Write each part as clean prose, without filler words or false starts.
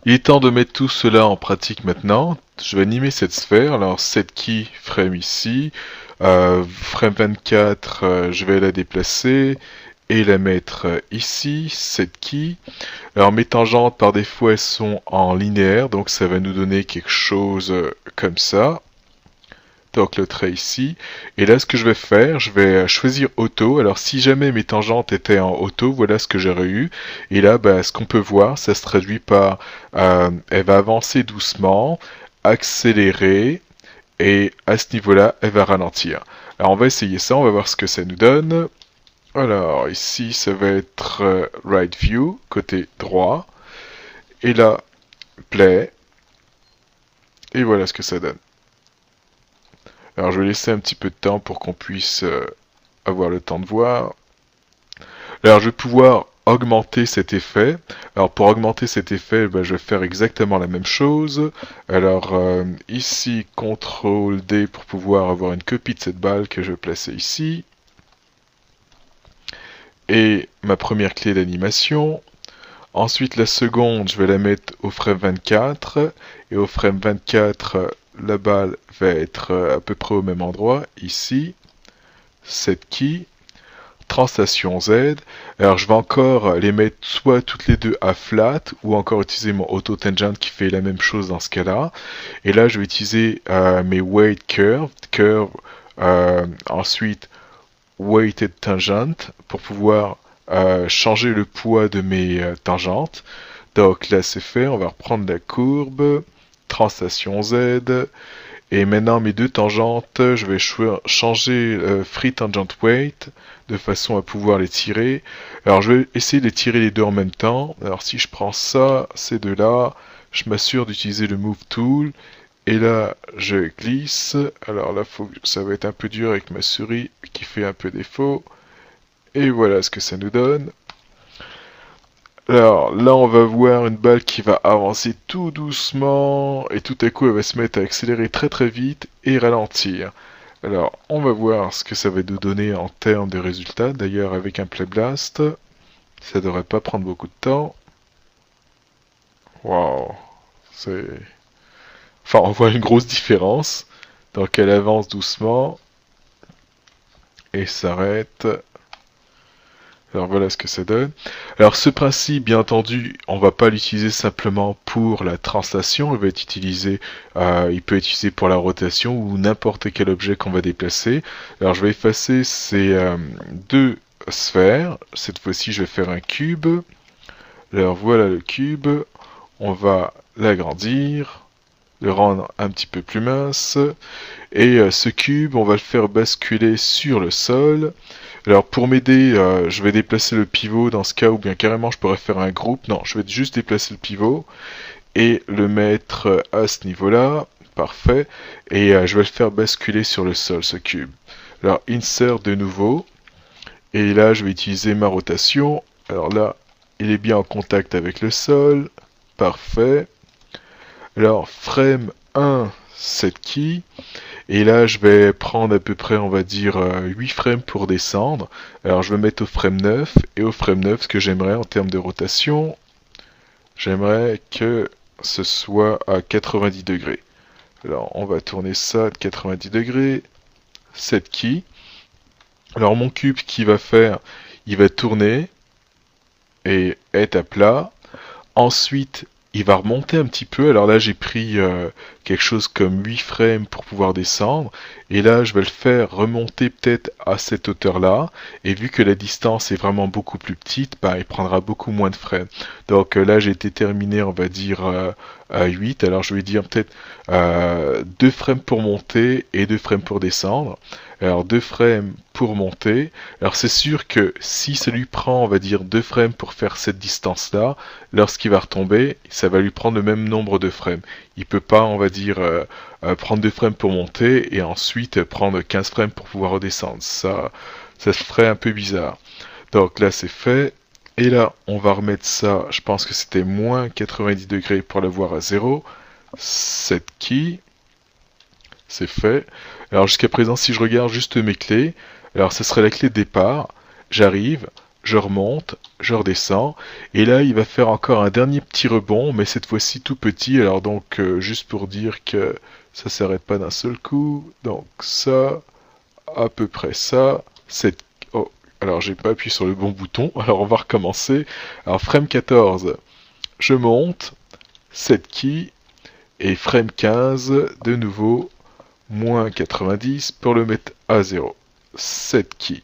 Il est temps de mettre tout cela en pratique maintenant. Je vais animer cette sphère. Alors, set key frame ici. Frame 24, je vais la déplacer et la mettre ici. Set key. Alors, mes tangentes, par défaut, elles sont en linéaire. Donc, ça va nous donner quelque chose comme ça. Donc le trait ici. Et là, ce que je vais faire, je vais choisir auto. Alors si jamais mes tangentes étaient en auto, voilà ce que j'aurais eu. Et là, bah, ce qu'on peut voir, ça se traduit par, elle va avancer doucement, accélérer, et à ce niveau-là, elle va ralentir. Alors on va essayer ça, on va voir ce que ça nous donne. Alors ici, ça va être right view, côté droit. Et là, play. Et voilà ce que ça donne. Alors je vais laisser un petit peu de temps pour qu'on puisse avoir le temps de voir. Alors je vais pouvoir augmenter cet effet. Alors pour augmenter cet effet, ben, je vais faire exactement la même chose. Alors ici, CTRL D pour pouvoir avoir une copie de cette balle que je vais placer ici. Et ma première clé d'animation. Ensuite la seconde, je vais la mettre au frame 24. Et au frame 24, la balle va être à peu près au même endroit, ici. Set key. Translation Z. Alors je vais encore les mettre soit toutes les deux à flat ou encore utiliser mon auto tangent qui fait la même chose dans ce cas-là. Et là je vais utiliser mes weight curve, ensuite weighted tangent pour pouvoir changer le poids de mes tangentes. Donc là c'est fait, on va reprendre la courbe, translation Z. Et maintenant, mes deux tangentes, je vais changer Free Tangent Weight de façon à pouvoir les tirer. Alors, je vais essayer de les tirer les deux en même temps. Alors, si je prends ça, ces deux-là, je m'assure d'utiliser le Move Tool. Et là, je glisse. Alors là, ça va être un peu dur avec ma souris qui fait un peu défaut. Et voilà ce que ça nous donne. Alors là, on va voir une balle qui va avancer tout doucement et tout à coup, elle va se mettre à accélérer très très vite et ralentir. Alors, on va voir ce que ça va nous donner en termes de résultats. D'ailleurs, avec un Play Blast, ça devrait pas prendre beaucoup de temps. Waouh, c'est... Enfin, on voit une grosse différence. Donc, elle avance doucement et s'arrête. Alors voilà ce que ça donne. Alors ce principe, bien entendu, on va pas l'utiliser simplement pour la translation, il peut être utilisé pour la rotation ou n'importe quel objet qu'on va déplacer. Alors je vais effacer ces deux sphères. Cette fois-ci, je vais faire un cube. Alors voilà le cube. On va l'agrandir, le rendre un petit peu plus mince. Et ce cube, on va le faire basculer sur le sol. Alors pour m'aider, je vais déplacer le pivot dans ce cas, ou bien carrément je pourrais faire un groupe. Non, je vais juste déplacer le pivot et le mettre à ce niveau-là. Parfait. Et je vais le faire basculer sur le sol, ce cube. Alors insert de nouveau. Et là, je vais utiliser ma rotation. Alors là, il est bien en contact avec le sol. Parfait. Alors frame 1, set key. Et là, je vais prendre à peu près, on va dire, 8 frames pour descendre. Alors, je vais mettre au frame 9. Et au frame 9, ce que j'aimerais en termes de rotation, j'aimerais que ce soit à 90 degrés. Alors, on va tourner ça de 90 degrés. Set key. Alors, mon cube, qui va faire, il va tourner et être à plat. Ensuite, il va remonter un petit peu. Alors là, j'ai pris quelque chose comme 8 frames pour pouvoir descendre. Et là, je vais le faire remonter peut-être à cette hauteur-là. Et vu que la distance est vraiment beaucoup plus petite, bah, il prendra beaucoup moins de frames. Donc là, j'ai déterminé, on va dire, à 8. Alors je vais dire peut-être 2 frames pour monter et 2 frames pour descendre. Alors 2 frames pour monter. Alors c'est sûr que si ça lui prend, on va dire, 2 frames pour faire cette distance-là, lorsqu'il va retomber, ça va lui prendre le même nombre de frames. Il peut pas, on va dire, prendre 2 frames pour monter et ensuite prendre 15 frames pour pouvoir redescendre. Ça se ferait un peu bizarre. Donc là, c'est fait. Et là, on va remettre ça, je pense que c'était moins 90 degrés pour l'avoir à 0. Set key. C'est fait. Alors jusqu'à présent, si je regarde juste mes clés, alors ce serait la clé de départ. J'arrive, je remonte, je redescends, et là il va faire encore un dernier petit rebond, mais cette fois-ci tout petit, alors donc juste pour dire que ça s'arrête pas d'un seul coup, donc ça, à peu près ça, cette... Oh, alors j'ai pas appuyé sur le bon bouton, alors on va recommencer. Alors frame 14, je monte, 7 keys, et frame 15, de nouveau, moins 90 pour le mettre à 0. 7 keys.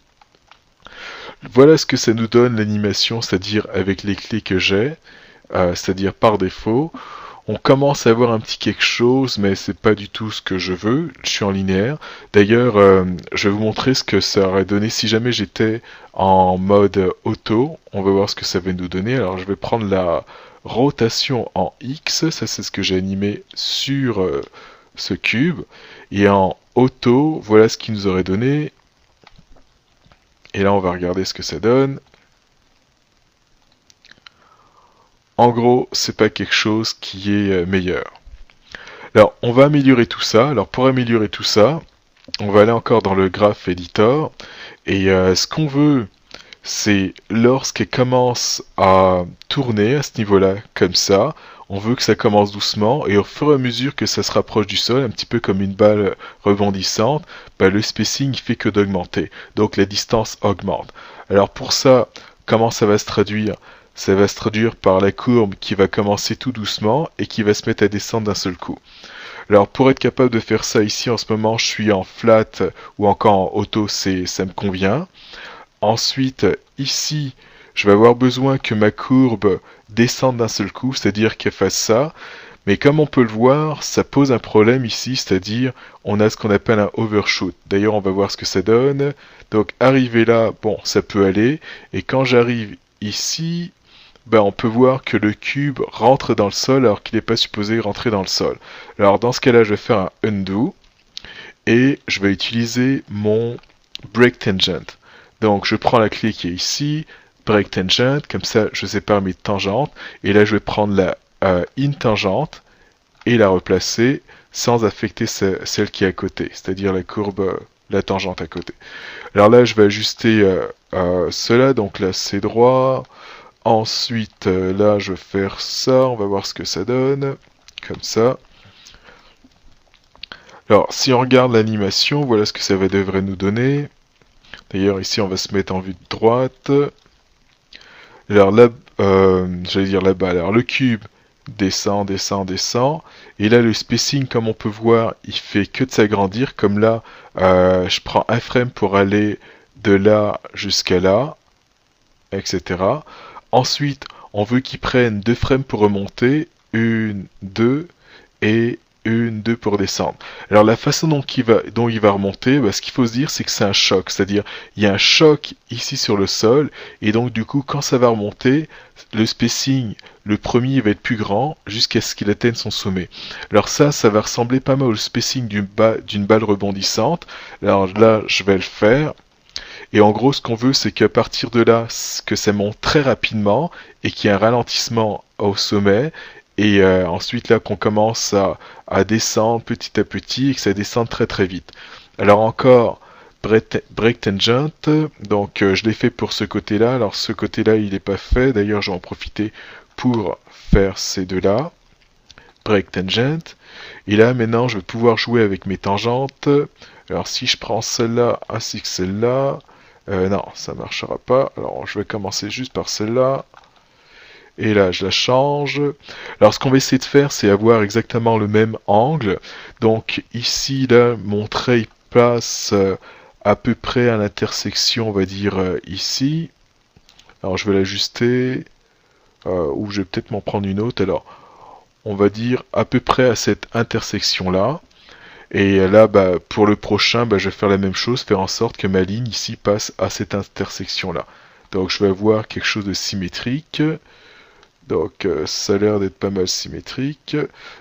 Voilà ce que ça nous donne l'animation, c'est-à-dire avec les clés que j'ai, c'est-à-dire par défaut. On commence à avoir un petit quelque chose, mais c'est pas du tout ce que je veux. Je suis en linéaire. D'ailleurs, je vais vous montrer ce que ça aurait donné si jamais j'étais en mode auto. On va voir ce que ça va nous donner. Alors, je vais prendre la rotation en X. Ça, c'est ce que j'ai animé sur ce cube. Et en auto, voilà ce qu'il nous aurait donné. Et là, on va regarder ce que ça donne. En gros, c'est pas quelque chose qui est meilleur. Alors, on va améliorer tout ça. Alors, pour améliorer tout ça, on va aller encore dans le Graph Editor. Et ce qu'on veut, c'est lorsqu'elle commence à tourner à ce niveau-là, comme ça, on veut que ça commence doucement. Et au fur et à mesure que ça se rapproche du sol, un petit peu comme une balle rebondissante, bah, le spacing fait que d'augmenter. Donc, la distance augmente. Alors, pour ça, comment ça va se traduire? Ça va se traduire par la courbe qui va commencer tout doucement et qui va se mettre à descendre d'un seul coup. Alors pour être capable de faire ça ici en ce moment, je suis en flat ou encore en auto, ça me convient. Ensuite, ici, je vais avoir besoin que ma courbe descende d'un seul coup, c'est-à-dire qu'elle fasse ça. Mais comme on peut le voir, ça pose un problème ici, c'est-à-dire on a ce qu'on appelle un overshoot. D'ailleurs, on va voir ce que ça donne. Donc arriver là, bon, ça peut aller. Et quand j'arrive ici, ben, on peut voir que le cube rentre dans le sol alors qu'il n'est pas supposé rentrer dans le sol. Alors dans ce cas-là, je vais faire un undo et je vais utiliser mon break tangent. Donc je prends la clé qui est ici, break tangent, comme ça je sépare mes tangentes et là je vais prendre la in tangente et la replacer sans affecter celle qui est à côté, c'est-à-dire la courbe, la tangente à côté. Alors là je vais ajuster cela, donc là c'est droit. Ensuite, là, je vais faire ça. On va voir ce que ça donne. Comme ça. Alors, si on regarde l'animation, voilà ce que ça devrait nous donner. D'ailleurs, ici, on va se mettre en vue de droite. Alors là, j'allais dire là-bas. Alors, le cube descend, descend, descend. Et là, le spacing, comme on peut voir, il fait que de s'agrandir. Comme là, je prends un frame pour aller de là jusqu'à là, etc. Ensuite, on veut qu'il prenne 2 frames pour remonter, 1, 2 et 1, 2 pour descendre. Alors la façon dont il va remonter, bah, ce qu'il faut se dire, c'est que c'est un choc. C'est-à-dire, il y a un choc ici sur le sol, et donc du coup, quand ça va remonter, le spacing, le premier va être plus grand jusqu'à ce qu'il atteigne son sommet. Alors ça va ressembler pas mal au spacing d'une balle rebondissante. Alors là, je vais le faire. Et en gros, ce qu'on veut, c'est qu'à partir de là, que ça monte très rapidement et qu'il y ait un ralentissement au sommet. Et ensuite, là, qu'on commence à descendre petit à petit et que ça descende très très vite. Alors encore, break tangent. Donc, je l'ai fait pour ce côté-là. Alors, ce côté-là, il n'est pas fait. D'ailleurs, je vais en profiter pour faire ces deux-là. Break tangent. Et là, maintenant, je vais pouvoir jouer avec mes tangentes. Alors, si je prends celle-là ainsi que celle-là, non, ça ne marchera pas. Alors, je vais commencer juste par celle-là. Et là, je la change. Alors, ce qu'on va essayer de faire, c'est avoir exactement le même angle. Donc, ici, là, mon trait passe à peu près à l'intersection, on va dire, ici. Alors, je vais l'ajuster. Ou je vais peut-être m'en prendre une autre. Alors, on va dire à peu près à cette intersection-là. Et là, bah, pour le prochain, bah, je vais faire la même chose, faire en sorte que ma ligne ici passe à cette intersection-là. Donc je vais avoir quelque chose de symétrique. Donc ça a l'air d'être pas mal symétrique.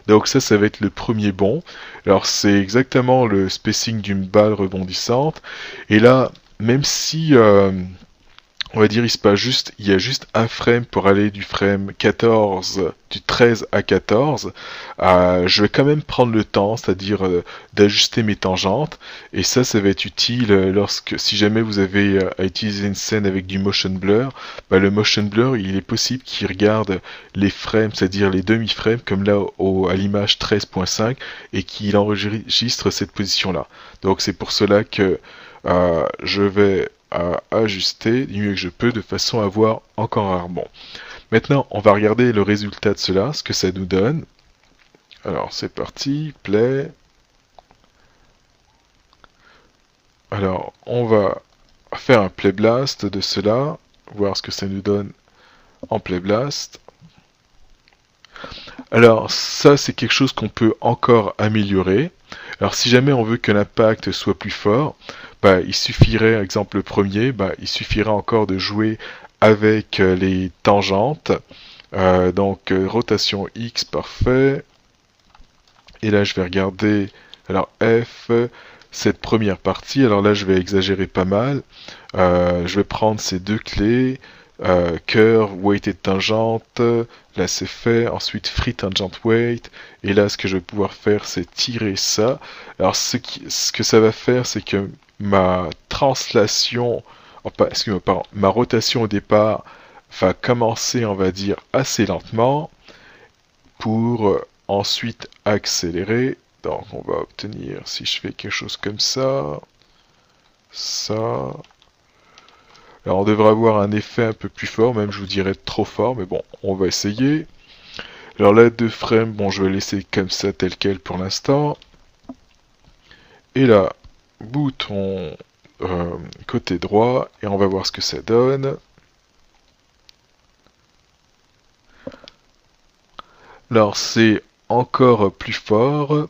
Donc ça va être le premier bond. Alors c'est exactement le spacing d'une balle rebondissante. Et là, même si on va dire il y a juste un frame pour aller du frame 14, du 13 à 14. Je vais quand même prendre le temps, c'est-à-dire d'ajuster mes tangentes, et ça va être utile si jamais vous avez à utiliser une scène avec du motion blur. Bah, le motion blur, il est possible qu'il regarde les frames, c'est-à-dire les demi-frames, comme là à l'image 13.5, et qu'il enregistre cette position-là. Donc c'est pour cela que je vais ajuster du mieux que je peux de façon à voir encore un rebond. Maintenant, on va regarder le résultat de cela, ce que ça nous donne. Alors, c'est parti, play. Alors, on va faire un play blast de cela, voir ce que ça nous donne en play blast. Alors, ça, c'est quelque chose qu'on peut encore améliorer. Alors, si jamais on veut que l'impact soit plus fort, bah, il suffirait, exemple le premier, bah, il suffirait encore de jouer avec les tangentes. Donc, rotation X, parfait. Et là, je vais regarder, alors F, cette première partie. Alors là, je vais exagérer pas mal. Je vais prendre ces deux clés. Curve, weighted tangente, là c'est fait, ensuite free tangent weight, et là ce que je vais pouvoir faire c'est tirer ça. Alors ce que ça va faire c'est que ma translation, excusez-moi, pardon, ma rotation au départ va commencer on va dire assez lentement pour ensuite accélérer. Donc on va obtenir, si je fais quelque chose comme ça, ça... Alors on devrait avoir un effet un peu plus fort, même je vous dirais trop fort, mais bon, on va essayer. Alors là, 2 frames, bon, je vais laisser comme ça, tel quel pour l'instant. Et là, bouton côté droit, et on va voir ce que ça donne. Alors c'est encore plus fort.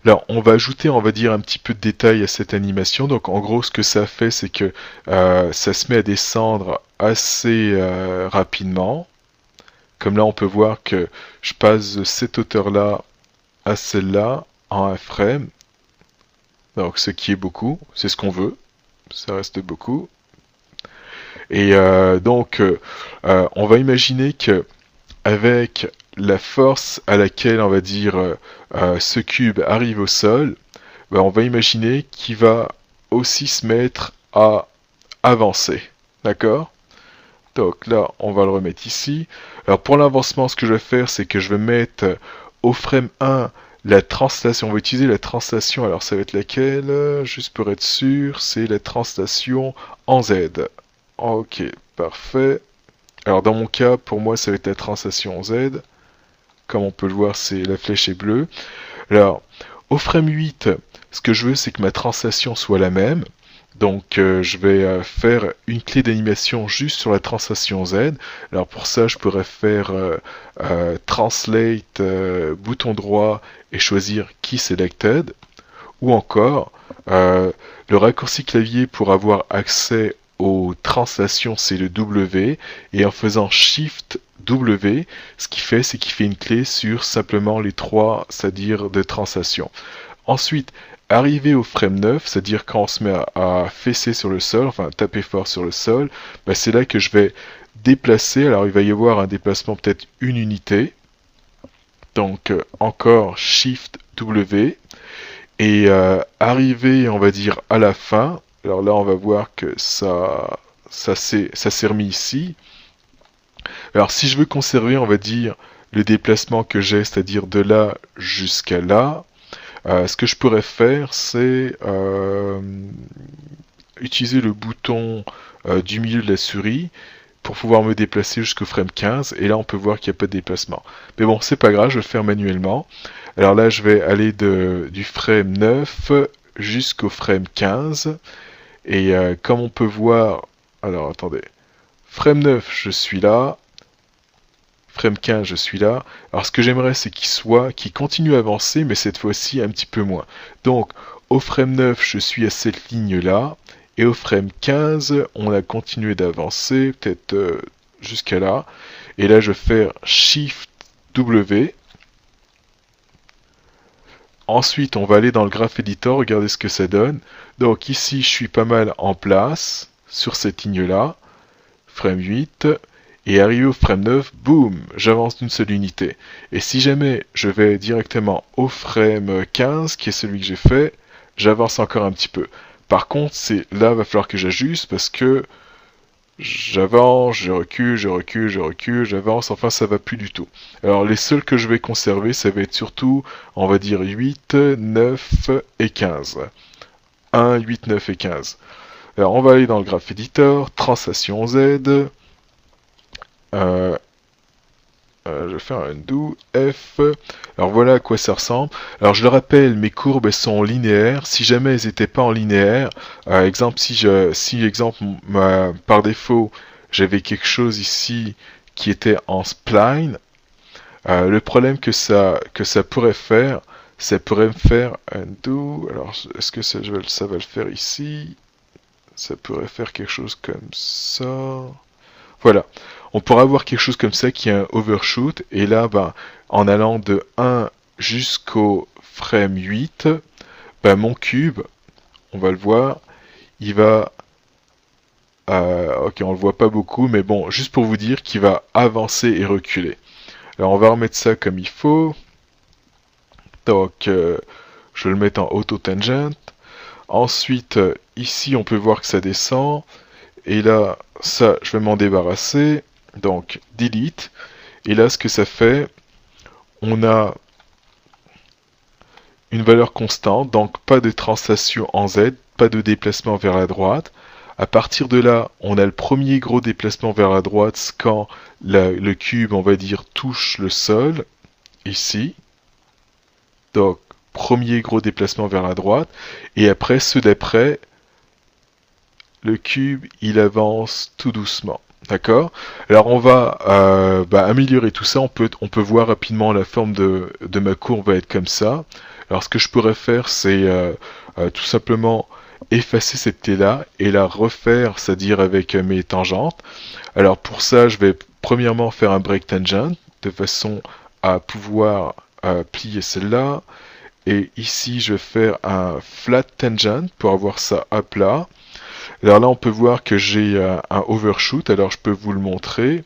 Alors, on va ajouter, on va dire, un petit peu de détail à cette animation. Donc, en gros, ce que ça fait, c'est que ça se met à descendre assez rapidement. Comme là, on peut voir que je passe de cette hauteur-là à celle-là en un frame. Donc, ce qui est beaucoup. C'est ce qu'on veut. Ça reste beaucoup. Et on va imaginer que avec la force à laquelle, on va dire, ce cube arrive au sol, ben, on va imaginer qu'il va aussi se mettre à avancer. D'accord? Donc là, on va le remettre ici. Alors pour l'avancement, ce que je vais faire, c'est que je vais mettre au frame 1 la translation. On va utiliser la translation. Alors ça va être laquelle? Juste pour être sûr, c'est la translation en Z. Ok, parfait. Alors dans mon cas, pour moi, ça va être la translation en Z. Comme on peut le voir, la flèche est bleue. Alors, au frame 8, ce que je veux, c'est que ma translation soit la même. Donc, je vais faire une clé d'animation juste sur la translation Z. Alors, pour ça, je pourrais faire Translate, bouton droit et choisir Key Selected. Ou encore, le raccourci clavier pour avoir accès aux translations, c'est le W. Et en faisant Shift W, ce qu'il fait, c'est qu'il fait une clé sur simplement les 3, c'est-à-dire de translation. Ensuite, arrivé au frame 9, c'est-à-dire quand on se met à fesser sur le sol, enfin taper fort sur le sol, bah, c'est là que je vais déplacer. Alors il va y avoir un déplacement peut-être une unité. Donc encore Shift W. Et arrivé, on va dire, à la fin, alors là on va voir que ça s'est remis ici. Alors si je veux conserver, on va dire, le déplacement que j'ai, c'est-à-dire de là jusqu'à là, ce que je pourrais faire, c'est utiliser le bouton du milieu de la souris pour pouvoir me déplacer jusqu'au frame 15. Et là, on peut voir qu'il n'y a pas de déplacement. Mais bon, c'est pas grave, je vais le faire manuellement. Alors là, je vais aller du frame 9 jusqu'au frame 15. Et comme on peut voir... Alors, attendez. Frame 9, je suis là. Frame 15, je suis là. Alors ce que j'aimerais, c'est qu'il continue à avancer, mais cette fois-ci un petit peu moins. Donc, au frame 9, je suis à cette ligne-là. Et au frame 15, on a continué d'avancer, peut-être jusqu'à là. Et là, je vais faire Shift W. Ensuite, on va aller dans le Graph Editor, regarder ce que ça donne. Donc ici, je suis pas mal en place, sur cette ligne-là. frame 8, et arrivé au frame 9, boum, j'avance d'une seule unité. Et si jamais je vais directement au frame 15, qui est celui que j'ai fait, j'avance encore un petit peu. Par contre, c'est là, il va falloir que j'ajuste parce que j'avance, je recule, je recule, je recule, j'avance, enfin ça va plus du tout. Alors les seuls que je vais conserver, ça va être surtout, on va dire 8, 9 et 15. 1, 8, 9 et 15. Alors on va aller dans le Graph Editor, Translation Z, je vais faire un undo, F. Alors voilà à quoi ça ressemble. Alors je le rappelle, mes courbes elles sont linéaires. Si jamais elles n'étaient pas en linéaire, exemple si exemple par défaut j'avais quelque chose ici qui était en spline, le problème que ça pourrait faire, ça pourrait me faire undo. Alors est-ce que ça va le faire ici? Ça pourrait faire quelque chose comme ça. Voilà. On pourra avoir quelque chose comme ça qui est un overshoot. Et là, ben, en allant de 1 jusqu'au frame 8, ben, mon cube, on va le voir, il va... ok, on le voit pas beaucoup, mais bon, juste pour vous dire qu'il va avancer et reculer. Alors, on va remettre ça comme il faut. Donc, je vais le mettre en auto-tangent. Ensuite, ici, on peut voir que ça descend. Et là, ça, je vais m'en débarrasser. Donc, delete. Et là, ce que ça fait, on a une valeur constante, donc pas de translation en Z, pas de déplacement vers la droite. À partir de là, on a le premier gros déplacement vers la droite quand le cube, on va dire, touche le sol, ici. Donc, premier gros déplacement vers la droite. Et après, ceux d'après, le cube, il avance tout doucement. D'accord? Alors on va améliorer tout ça. On peut voir rapidement la forme de ma courbe va être comme ça. Alors ce que je pourrais faire, c'est tout simplement effacer cette clé-là et la refaire, c'est-à-dire avec mes tangentes. Alors pour ça, je vais premièrement faire un break tangent de façon à pouvoir plier celle-là. Et ici, je vais faire un flat tangent pour avoir ça à plat. Alors là, on peut voir que j'ai un overshoot, alors je peux vous le montrer.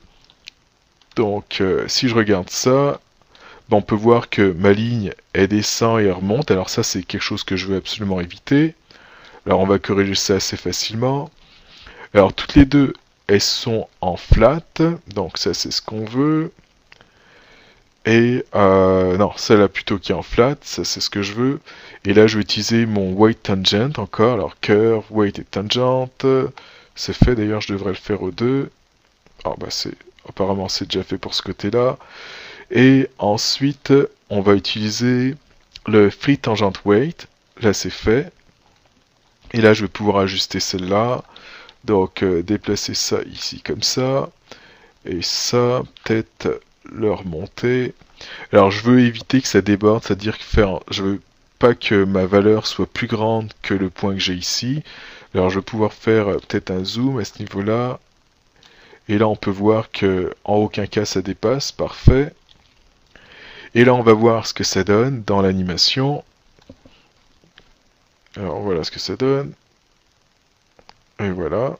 Donc, si je regarde ça, ben, on peut voir que ma ligne, elle descend et elle remonte. Alors ça, c'est quelque chose que je veux absolument éviter. Alors, on va corriger ça assez facilement. Alors, toutes les deux, elles sont en flat. Donc, ça, c'est ce qu'on veut. Et non, celle-là plutôt qui est en flat, ça c'est ce que je veux. Et là je vais utiliser mon weight tangent encore. Alors curve, weight et tangent. C'est fait, d'ailleurs je devrais le faire aux deux. Alors bah apparemment c'est déjà fait pour ce côté-là. Et ensuite on va utiliser le free tangent weight. Là c'est fait. Et là je vais pouvoir ajuster celle-là. Donc déplacer ça ici comme ça. Et ça, peut-être le remonter. Alors je veux éviter que ça déborde, c'est-à-dire que je veux pas que ma valeur soit plus grande que le point que j'ai ici. Alors je vais pouvoir faire peut-être un zoom à ce niveau-là. Et là on peut voir que en aucun cas ça dépasse, parfait. Et là on va voir ce que ça donne dans l'animation. Alors voilà ce que ça donne. Et voilà.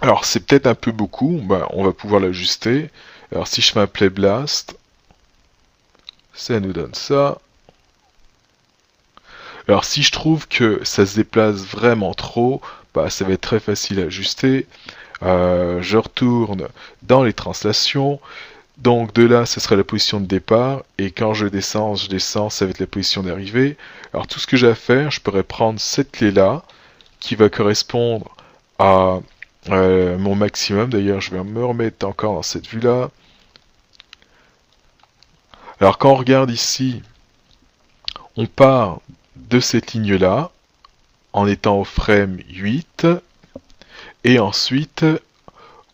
Alors c'est peut-être un peu beaucoup, bah, on va pouvoir l'ajuster. Alors si je fais un play blast, ça nous donne ça. Alors si je trouve que ça se déplace vraiment trop, bah, ça va être très facile à ajuster. Je retourne dans les translations. Donc de là, ce sera la position de départ. Et quand je descends, ça va être la position d'arrivée. Alors tout ce que j'ai à faire, je pourrais prendre cette clé-là, qui va correspondre à mon maximum. D'ailleurs, je vais me remettre encore dans cette vue-là. Alors quand on regarde ici, on part de cette ligne-là, en étant au frame 8, et ensuite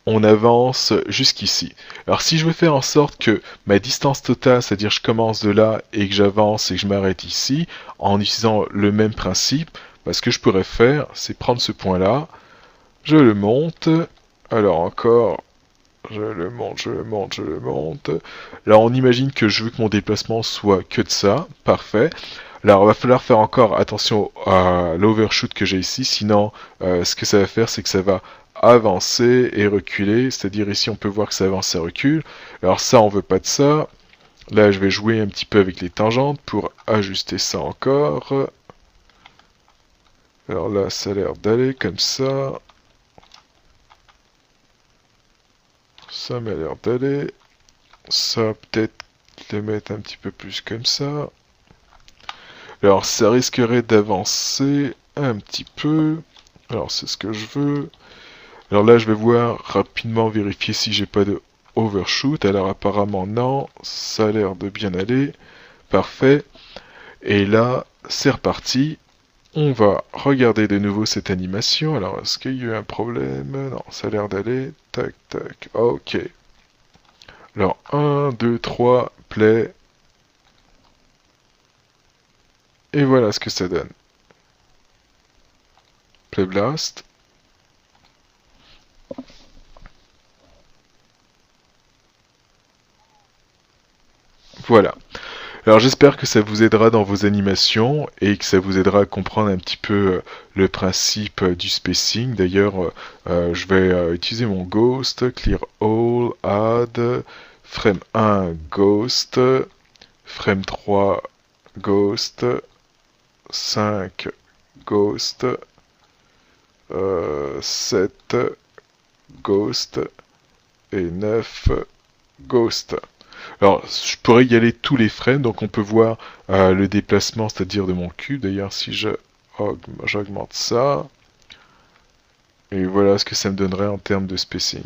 on avance jusqu'ici. Alors si je veux faire en sorte que ma distance totale, c'est-à-dire je commence de là et que j'avance et que je m'arrête ici, en utilisant le même principe, ce que je pourrais faire, c'est prendre ce point-là, je le monte, alors encore, je le monte, je le monte, je le monte. Là, on imagine que je veux que mon déplacement soit que de ça. Parfait. Alors, il va falloir faire encore attention à l'overshoot que j'ai ici. Sinon, ce que ça va faire, c'est que ça va avancer et reculer, c'est-à-dire ici on peut voir que ça avance et recule. Alors ça, on veut pas de ça. Là, je vais jouer un petit peu avec les tangentes pour ajuster ça encore. Alors là, ça a l'air d'aller comme ça. Ça m'a l'air d'aller. Ça, peut-être le mettre un petit peu plus comme ça. Alors, ça risquerait d'avancer un petit peu. Alors, c'est ce que je veux. Alors là, je vais voir rapidement vérifier si j'ai pas de overshoot. Alors, apparemment, non. Ça a l'air de bien aller. Parfait. Et là, c'est reparti. On va regarder de nouveau cette animation. Alors, est-ce qu'il y a eu un problème? Non, ça a l'air d'aller. Tac, tac. Ok. Alors, 1, 2, 3, play. Et voilà ce que ça donne. Play Blast. Voilà. Alors j'espère que ça vous aidera dans vos animations et que ça vous aidera à comprendre un petit peu le principe du spacing. D'ailleurs, je vais utiliser mon Ghost, Clear All, Add, Frame 1, Ghost, Frame 3, Ghost, 5, Ghost, 7, Ghost et 9, Ghost. Alors, je pourrais y aller tous les frames, donc on peut voir le déplacement, c'est-à-dire de mon cube. D'ailleurs, si j'augmente ça, et voilà ce que ça me donnerait en termes de spacing.